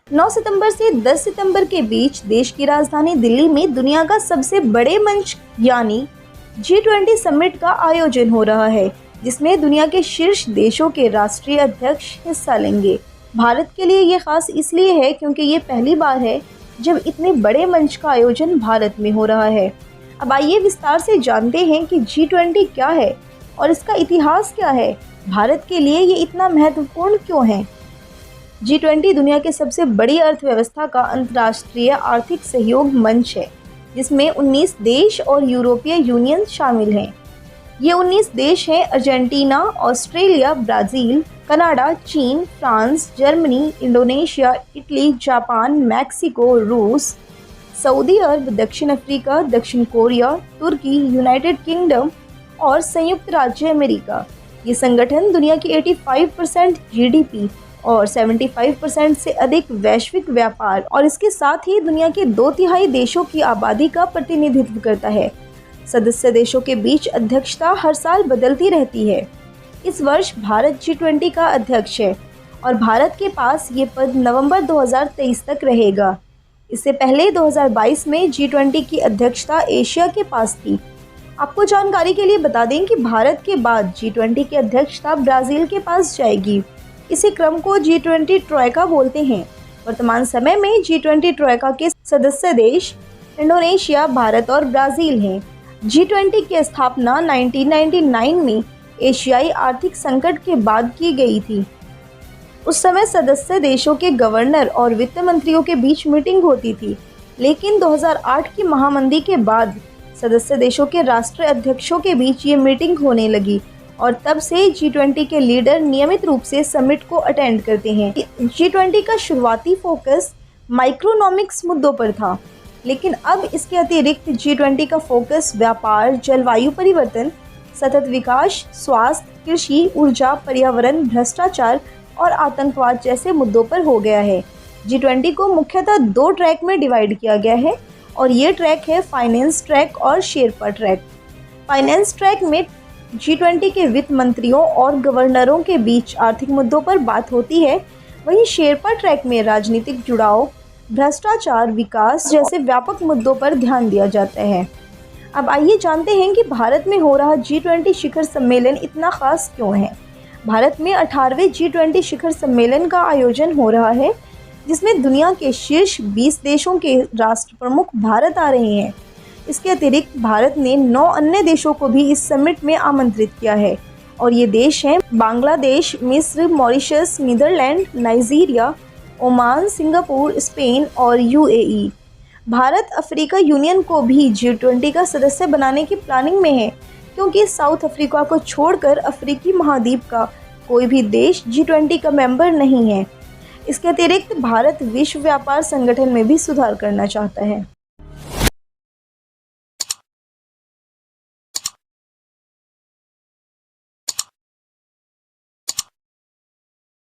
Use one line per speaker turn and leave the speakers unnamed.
9 सितंबर से 10 सितंबर के बीच देश की राजधानी दिल्ली में दुनिया का सबसे बड़े मंच यानी G20 समिट का आयोजन हो रहा है, जिसमें दुनिया के शीर्ष देशों के राष्ट्रीय अध्यक्ष हिस्सा लेंगे। भारत के लिए ये खास इसलिए है क्योंकि ये पहली बार है जब इतने बड़े मंच का आयोजन भारत में हो रहा है। अब आइए विस्तार से जानते हैं कि G20 क्या है और इसका इतिहास क्या है, भारत के लिए ये इतना महत्वपूर्ण क्यों है। G20 दुनिया के सबसे बड़ी अर्थव्यवस्था का अंतर्राष्ट्रीय आर्थिक सहयोग मंच है, जिसमें 19 देश और यूरोपीय यूनियन शामिल हैं। ये 19 देश हैं अर्जेंटीना, ऑस्ट्रेलिया, ब्राज़ील, कनाडा, चीन, France, Germany, Indonesia, Italy, Japan, Mexico, रूस, सऊदी अरब, दक्षिण अफ्रीका, दक्षिण कोरिया, तुर्की, यूनाइटेड किंगडम और संयुक्त राज्य अमेरिका। ये संगठन दुनिया की 85% जीडीपी और 75% से अधिक वैश्विक व्यापार और इसके साथ ही दुनिया के 2/3 देशों की आबादी का प्रतिनिधित्व करता है। सदस्य देशों के बीच अध्यक्षता हर साल बदलती रहती है। इस वर्ष भारत G20 का अध्यक्ष है और भारत के पास ये पद नवंबर 2023 तक रहेगा। इससे पहले 2022 में G20 की अध्यक्षता एशिया के पास थी। आपको जानकारी के लिए बता दें कि भारत के बाद G20 की अध्यक्षता ब्राज़ील के पास जाएगी। इसी क्रम को G20 ट्रोइका बोलते हैं। वर्तमान समय में G20 ट्रोइका के सदस्य देश इंडोनेशिया, भारत और ब्राज़ील हैं। G20 की स्थापना 1999 में एशियाई आर्थिक संकट के बाद की गई थी। उस समय सदस्य देशों के गवर्नर और वित्त मंत्रियों के बीच मीटिंग होती थी, लेकिन 2008 की महामंदी के बाद सदस्य देशों के राष्ट्रीय अध्यक्षों के बीच ये मीटिंग होने लगी और तब से G20 के लीडर नियमित रूप से समिट को अटेंड करते हैं। G20 का शुरुआती फोकस माइक्रोइकोनॉमिक्स मुद्दों पर था, लेकिन अब इसके अतिरिक्त G20 का फोकस व्यापार, जलवायु परिवर्तन, सतत विकास, स्वास्थ्य, कृषि, ऊर्जा, पर्यावरण, भ्रष्टाचार और आतंकवाद जैसे मुद्दों पर हो गया है। G20 को मुख्यतः 2 ट्रैक में डिवाइड किया गया है और ये ट्रैक है फाइनेंस ट्रैक और शेरपा ट्रैक। फाइनेंस ट्रैक में G20 के वित्त मंत्रियों और गवर्नरों के बीच आर्थिक मुद्दों पर बात होती है। वहीं शेरपा ट्रैक में राजनीतिक जुड़ाव, भ्रष्टाचार, विकास जैसे व्यापक मुद्दों पर ध्यान दिया जाता है। अब आइए जानते हैं कि भारत में हो रहा G20 शिखर सम्मेलन इतना खास क्यों है। भारत में 18वें G20 शिखर सम्मेलन का आयोजन हो रहा है, जिसमें दुनिया के शीर्ष 20 देशों के राष्ट्र प्रमुख भारत आ रहे हैं। इसके अतिरिक्त भारत ने 9 अन्य देशों को भी इस समिट में आमंत्रित किया है और ये देश हैं बांग्लादेश, मिस्र, Mauritius, Netherland, Nigeria, Oman, Singapore, Spain और UAE। भारत अफ्रीका यूनियन को भी G20 का सदस्य बनाने की प्लानिंग में है, क्योंकि साउथ अफ्रीका को छोड़कर अफ्रीकी महाद्वीप का कोई भी देश G20 का मेंबर नहीं है। इसके अतिरिक्त भारत विश्व व्यापार संगठन में भी सुधार करना चाहता है।